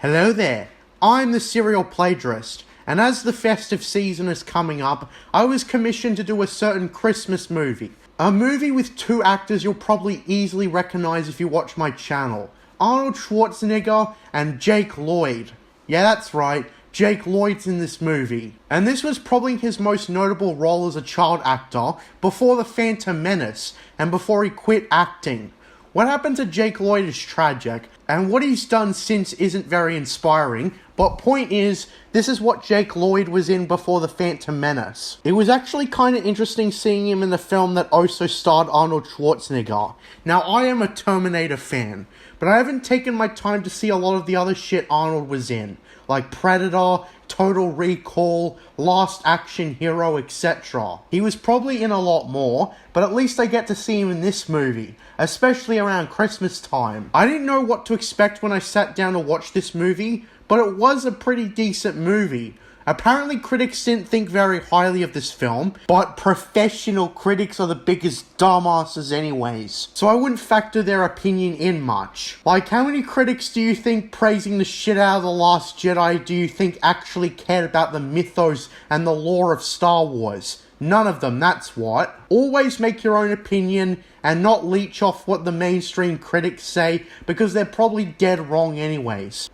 Hello there, I'm the serial plagiarist, and as the festive season is coming up, I was commissioned to do a certain Christmas movie. A movie with two actors you'll probably easily recognize if you watch my channel. Arnold Schwarzenegger and Jake Lloyd. Yeah, that's right, Jake Lloyd's in this movie. And this was probably his most notable role as a child actor before the Phantom Menace, and before he quit acting. What happened to Jake Lloyd is tragic, and what he's done since isn't very inspiring, but point is, this is what Jake Lloyd was in before the Phantom Menace. It was actually kinda interesting seeing him in the film that also starred Arnold Schwarzenegger. Now, I am a Terminator fan, but I haven't taken my time to see a lot of the other shit Arnold was in, like Predator, Total Recall, Last Action Hero, etc. He was probably in a lot more, but at least I get to see him in this movie, especially around Christmas time. I didn't know what to expect when I sat down to watch this movie, but it was a pretty decent movie. Apparently critics didn't think very highly of this film, but professional critics are the biggest dumbasses anyways, so I wouldn't factor their opinion in much. Like, how many critics do you think praising the shit out of The Last Jedi do you think actually cared about the mythos and the lore of Star Wars? None of them, that's what. Always make your own opinion and not leech off what the mainstream critics say, because they're probably dead wrong anyways.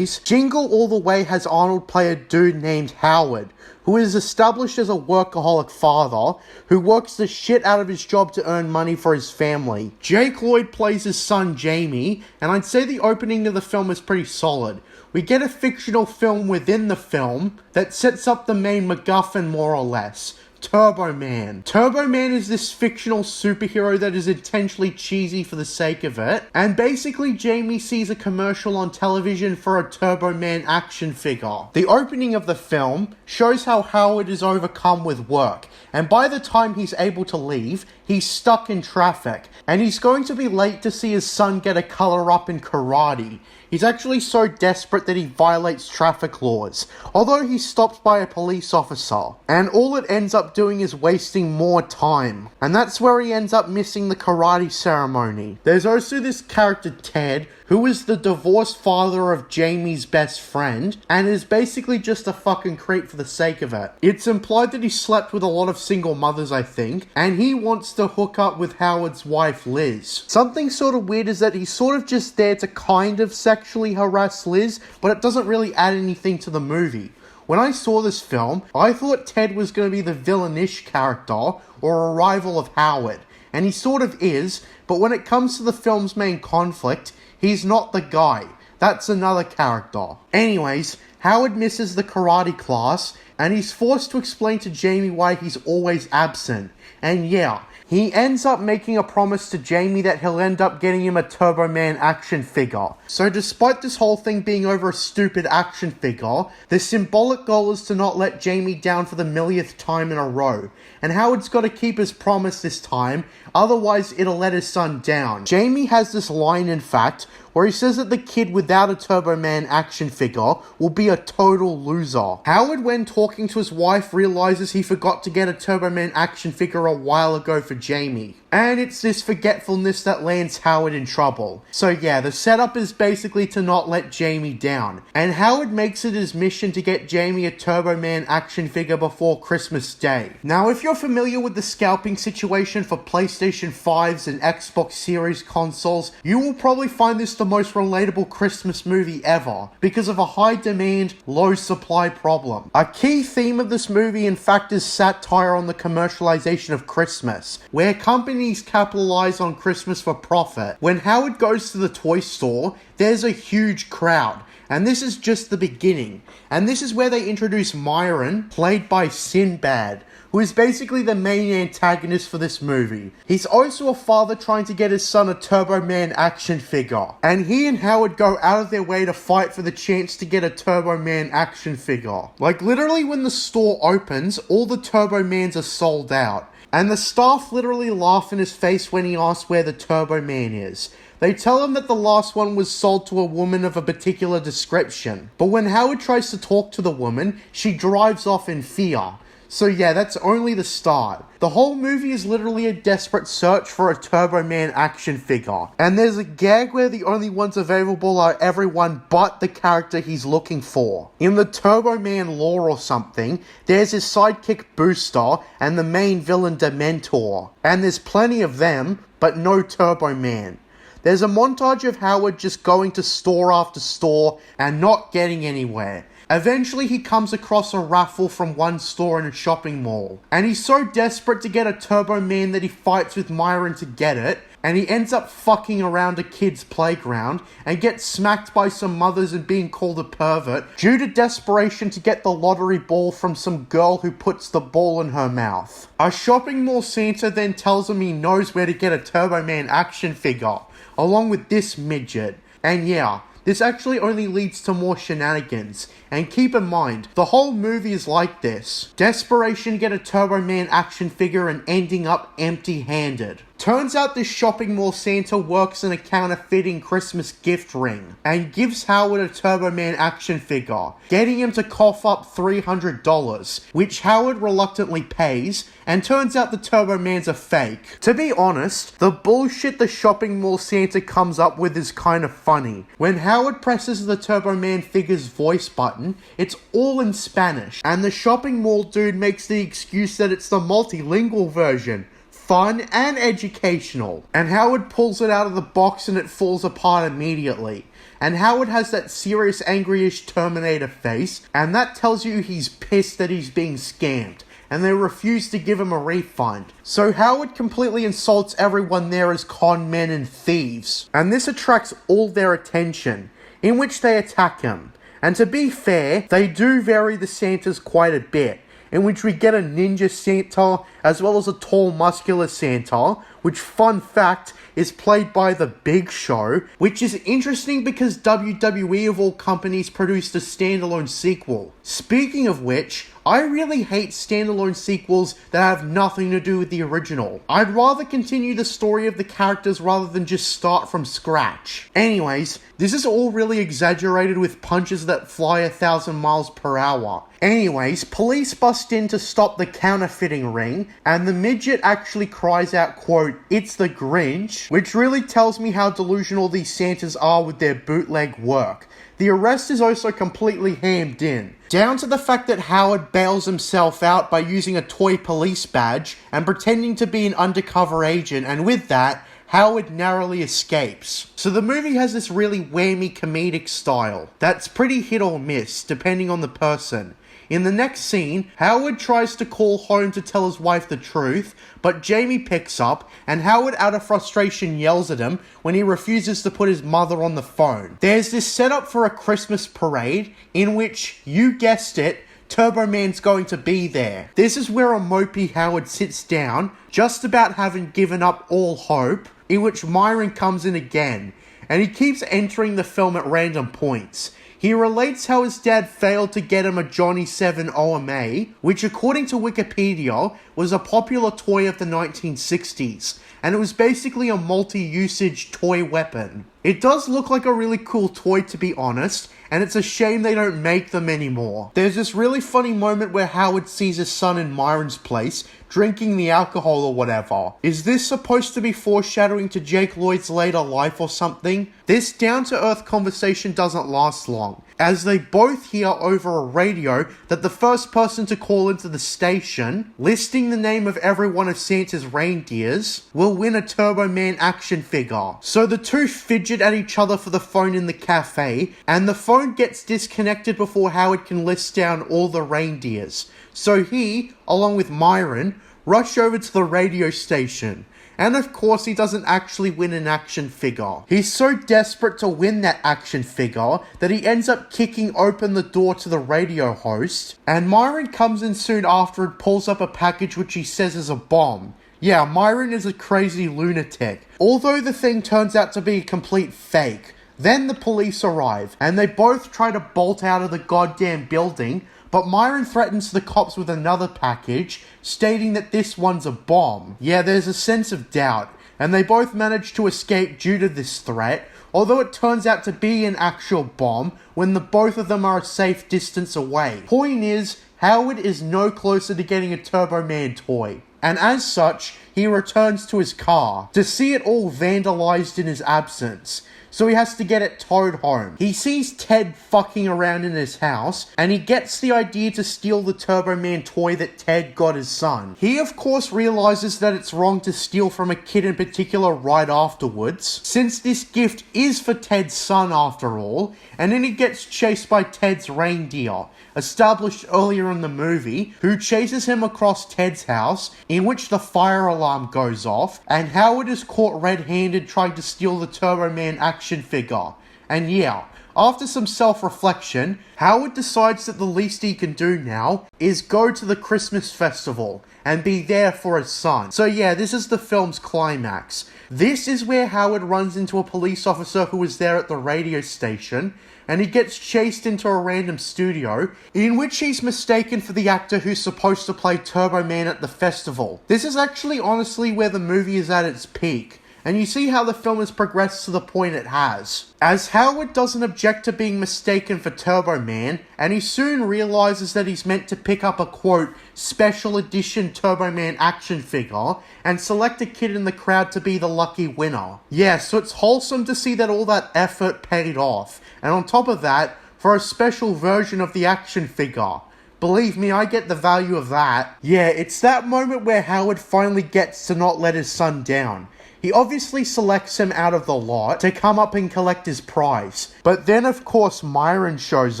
Jingle All the Way has Arnold play a dude named Howard, who is established as a workaholic father who works the shit out of his job to earn money for his family. Jake Lloyd plays his son Jamie, and I'd say the opening of the film is pretty solid. We get a fictional film within the film that sets up the main MacGuffin more or less. Turbo Man. Turbo Man is this fictional superhero that is intentionally cheesy for the sake of it, and basically Jamie sees a commercial on television for a Turbo Man action figure. The opening of the film shows how Howard is overcome with work, and by the time he's able to leave, he's stuck in traffic, and he's going to be late to see his son get a color up in karate. He's actually so desperate that he violates traffic laws, although he's stopped by a police officer, and all it ends up doing is wasting more time. And that's where he ends up missing the karate ceremony. There's also this character Ted, who is the divorced father of Jamie's best friend, and is basically just a fucking creep for the sake of it. It's implied that he slept with a lot of single mothers, I think, and he wants to hook up with Howard's wife Liz. Something sort of weird is that he's sort of just there to kind of sexually harass Liz, but it doesn't really add anything to the movie. When I saw this film, I thought Ted was going to be the villainish character, or a rival of Howard, and he sort of is, but when it comes to the film's main conflict, he's not the guy. That's another character. Anyways, Howard misses the karate class, and he's forced to explain to Jamie why he's always absent. And yeah, he ends up making a promise to Jamie that he'll end up getting him a Turbo Man action figure. So despite this whole thing being over a stupid action figure, the symbolic goal is to not let Jamie down for the millionth time in a row. And Howard's got to keep his promise this time, otherwise it'll let his son down. Jamie has this line, in fact, where he says that the kid without a Turbo Man action figure will be a total loser. Howard, when talking to his wife, realizes he forgot to get a Turbo Man action figure a while ago for Jamie. And it's this forgetfulness that lands Howard in trouble. So yeah, the setup is basically to not let Jamie down. And Howard makes it his mission to get Jamie a Turbo Man action figure before Christmas Day. Now, if you're familiar with the scalping situation for PlayStation 5s and Xbox Series consoles, you will probably find this the most relatable Christmas movie ever, because of a high demand, low supply problem. A key theme of this movie, in fact, is satire on the commercialization of Christmas, where companies capitalize on Christmas for profit. When Howard goes to the toy store, there's a huge crowd, and this is just the beginning. And this is where they introduce Myron, played by Sinbad, who is basically the main antagonist for this movie. He's also a father trying to get his son a Turbo Man action figure, and he and Howard go out of their way to fight for the chance to get a Turbo Man action figure. Like, literally when the store opens, all the Turbo Mans are sold out, and the staff literally laugh in his face when he asks where the Turbo Man is. They tell him that the last one was sold to a woman of a particular description, but when Howard tries to talk to the woman, she drives off in fear. So yeah, that's only the start. The whole movie is literally a desperate search for a Turbo Man action figure. And there's a gag where the only ones available are everyone but the character he's looking for. In the Turbo Man lore or something, there's his sidekick Booster and the main villain Dementor. And there's plenty of them, but no Turbo Man. There's a montage of Howard just going to store after store and not getting anywhere. Eventually he comes across a raffle from one store in a shopping mall, and he's so desperate to get a Turbo Man that he fights with Myron to get it, and he ends up fucking around a kid's playground and gets smacked by some mothers and being called a pervert due to desperation to get the lottery ball from some girl who puts the ball in her mouth. A shopping mall Santa then tells him he knows where to get a Turbo Man action figure, along with this midget, and yeah, this actually only leads to more shenanigans. And keep in mind, the whole movie is like this. Desperation to get a Turbo Man action figure and ending up empty-handed. Turns out this shopping mall Santa works in a counterfeiting Christmas gift ring and gives Howard a Turbo Man action figure, getting him to cough up $300, which Howard reluctantly pays, and turns out the Turbo Man's a fake. To be honest, the bullshit the shopping mall Santa comes up with is kind of funny. When Howard presses the Turbo Man figure's voice button, it's all in Spanish, and the shopping mall dude makes the excuse that it's the multilingual version. Fun and educational. And Howard pulls it out of the box and it falls apart immediately. And Howard has that serious angry-ish Terminator face, and that tells you he's pissed that he's being scammed, and they refuse to give him a refund. So Howard completely insults everyone there as con men and thieves, and this attracts all their attention, in which they attack him. And to be fair, they do vary the Santas quite a bit, in which we get a ninja Santa as well as a tall muscular Santa, which, fun fact, is played by The Big Show, which is interesting because WWE of all companies produced a standalone sequel. Speaking of which, I really hate standalone sequels that have nothing to do with the original. I'd rather continue the story of the characters rather than just start from scratch. Anyways, this is all really exaggerated with punches that fly 1,000 miles per hour. Anyways, police bust in to stop the counterfeiting ring, and the midget actually cries out, quote, "It's the Grinch," which really tells me how delusional these Santas are with their bootleg work. The arrest is also completely hammed in, down to the fact that Howard bails himself out by using a toy police badge and pretending to be an undercover agent, and with that, Howard narrowly escapes. So the movie has this really whammy comedic style that's pretty hit or miss, depending on the person. In the next scene, Howard tries to call home to tell his wife the truth, but Jamie picks up, and Howard out of frustration yells at him when he refuses to put his mother on the phone. There's this setup for a Christmas parade, in which, you guessed it, Turbo Man's going to be there. This is where a mopey Howard sits down, just about having given up all hope, in which Myron comes in again, and he keeps entering the film at random points. He relates how his dad failed to get him a Johnny 7 OMA, which according to Wikipedia was a popular toy of the 1960s, and it was basically a multi-usage toy weapon. It does look like a really cool toy, to be honest, and it's a shame they don't make them anymore. There's this really funny moment where Howard sees his son in Myron's place, drinking the alcohol or whatever. Is this supposed to be foreshadowing to Jake Lloyd's later life or something? This down-to-earth conversation doesn't last long, as they both hear over a radio that the first person to call into the station, listing the name of every one of Santa's reindeers, will win a Turbo Man action figure. So the two fidget at each other for the phone in the cafe, and the phone gets disconnected before Howard can list down all the reindeers. So he, along with Myron, rush over to the radio station. And of course he doesn't actually win an action figure. He's so desperate to win that action figure that he ends up kicking open the door to the radio host, and Myron comes in soon after and pulls up a package which he says is a bomb. Yeah, Myron is a crazy lunatic, although the thing turns out to be a complete fake. Then the police arrive, and they both try to bolt out of the goddamn building, but Myron threatens the cops with another package, stating that this one's a bomb. Yeah, there's a sense of doubt, and they both manage to escape due to this threat, although it turns out to be an actual bomb when the both of them are a safe distance away. Point is, Howard is no closer to getting a Turbo Man toy. And as such, he returns to his car to see it all vandalized in his absence. So he has to get it towed home. He sees Ted fucking around in his house, and he gets the idea to steal the Turbo Man toy that Ted got his son. He of course realizes that it's wrong to steal from a kid in particular right afterwards, since this gift is for Ted's son after all, and then he gets chased by Ted's reindeer, established earlier in the movie, who chases him across Ted's house, in which the fire alarm goes off, and Howard is caught red-handed trying to steal the Turbo Man action figure. And yeah, after some self-reflection, Howard decides that the least he can do now is go to the Christmas festival and be there for his son. So yeah, this is the film's climax. This is where Howard runs into a police officer who was there at the radio station, and he gets chased into a random studio, in which he's mistaken for the actor who's supposed to play Turbo Man at the festival. This is actually honestly where the movie is at its peak, and you see how the film has progressed to the point it has. As Howard doesn't object to being mistaken for Turbo Man, and he soon realizes that he's meant to pick up a quote, special edition Turbo Man action figure, and select a kid in the crowd to be the lucky winner. Yeah, so it's wholesome to see that all that effort paid off, and on top of that, for a special version of the action figure. Believe me, I get the value of that. Yeah, it's that moment where Howard finally gets to not let his son down. He obviously selects him out of the lot to come up and collect his prize. But then of course Myron shows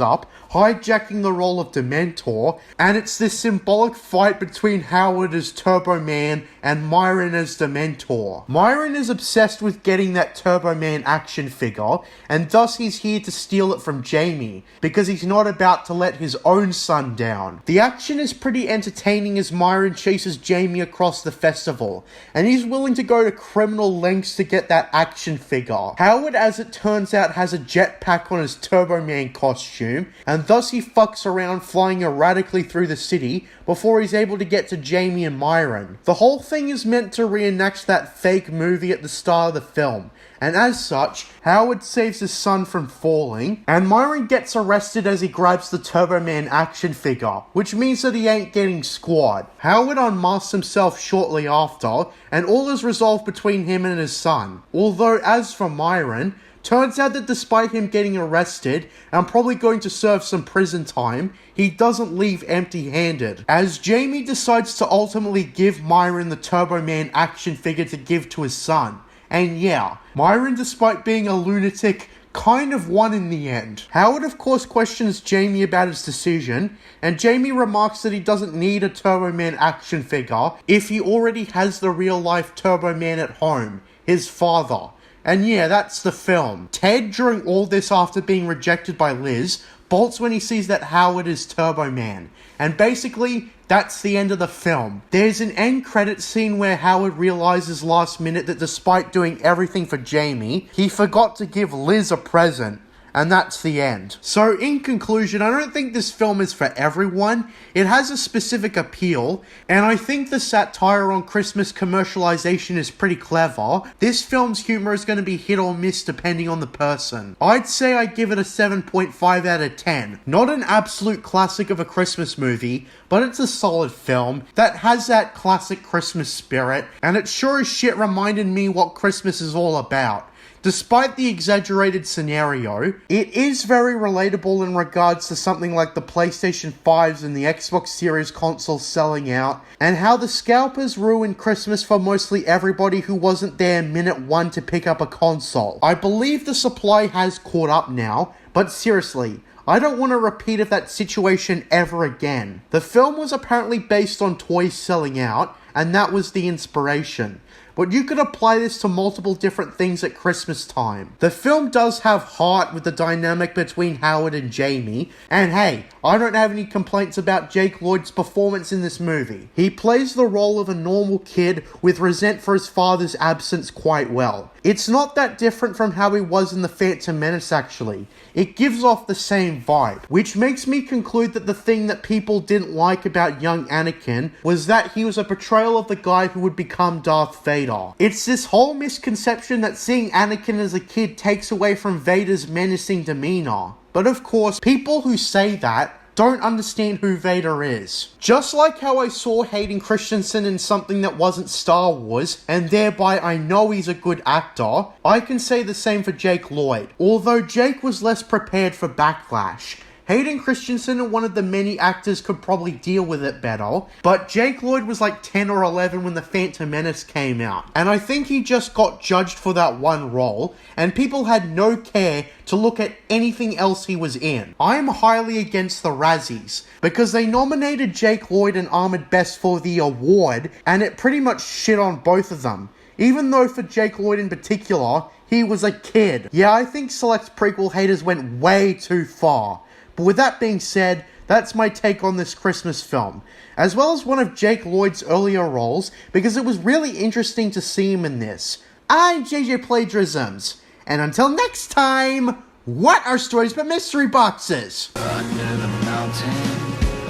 up, hijacking the role of Dementor, and it's this symbolic fight between Howard as Turbo Man and Myron as Dementor. Myron is obsessed with getting that Turbo Man action figure, and thus he's here to steal it from Jamie, because he's not about to let his own son down. The action is pretty entertaining as Myron chases Jamie across the festival, and he's willing to go to criminal lengths to get that action figure. Howard, as it turns out, has a jetpack on his Turbo Man costume, and thus he fucks around flying erratically through the city before he's able to get to Jamie and Myron. The whole thing is meant to reenact that fake movie at the start of the film, and as such, Howard saves his son from falling, and Myron gets arrested as he grabs the Turbo Man action figure, which means that he ain't getting squad. Howard unmasks himself shortly after, and all is resolved between him and his son. Although, as for Myron, turns out that despite him getting arrested and probably going to serve some prison time, he doesn't leave empty-handed, as Jamie decides to ultimately give Myron the Turbo Man action figure to give to his son. And yeah, Myron, despite being a lunatic, kind of won in the end. Howard of course questions Jamie about his decision, and Jamie remarks that he doesn't need a Turbo Man action figure if he already has the real-life Turbo Man at home, his father. And yeah, that's the film. Ted, during all this after being rejected by Liz, bolts when he sees that Howard is Turbo Man. And basically, that's the end of the film. There's an end credit scene where Howard realizes last minute that despite doing everything for Jamie, he forgot to give Liz a present. And that's the end. So in conclusion, I don't think this film is for everyone. It has a specific appeal, and I think the satire on Christmas commercialization is pretty clever. This film's humor is going to be hit or miss depending on the person. I'd say I give it a 7.5 out of 10. Not an absolute classic of a Christmas movie, but it's a solid film that has that classic Christmas spirit, and it sure as shit reminded me what Christmas is all about. Despite the exaggerated scenario, it is very relatable in regards to something like the PlayStation 5s and the Xbox Series consoles selling out, and how the scalpers ruined Christmas for mostly everybody who wasn't there minute one to pick up a console. I believe the supply has caught up now, but seriously, I don't want to repeat of that situation ever again. The film was apparently based on toys selling out, and that was the inspiration. But you could apply this to multiple different things at Christmas time. The film does have heart with the dynamic between Howard and Jamie, and hey, I don't have any complaints about Jake Lloyd's performance in this movie. He plays the role of a normal kid with resent for his father's absence quite well. It's not that different from how he was in the Phantom Menace actually. It gives off the same vibe, which makes me conclude that the thing that people didn't like about young Anakin was that he was a portrayal of the guy who would become Darth Vader. It's this whole misconception that seeing Anakin as a kid takes away from Vader's menacing demeanor. But of course, people who say that don't understand who Vader is. Just like how I saw Hayden Christensen in something that wasn't Star Wars, and thereby I know he's a good actor, I can say the same for Jake Lloyd, although Jake was less prepared for backlash. Hayden Christensen and one of the many actors could probably deal with it better, but Jake Lloyd was like 10 or 11 when the Phantom Menace came out, and I think he just got judged for that one role, and people had no care to look at anything else he was in. I am highly against the Razzies, because they nominated Jake Lloyd and Ahmed Best for the award, and it pretty much shit on both of them. Even though for Jake Lloyd in particular, he was a kid. Yeah, I think select prequel haters went way too far. But with that being said, that's my take on this Christmas film, as well as one of Jake Lloyd's earlier roles, because it was really interesting to see him in this. I'm JJ Plagiarisms, and until next time, what are stories but mystery boxes? Under the mountain,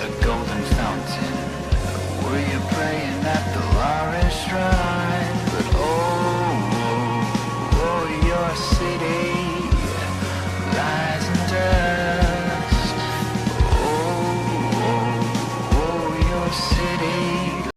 a golden fountain, where you pray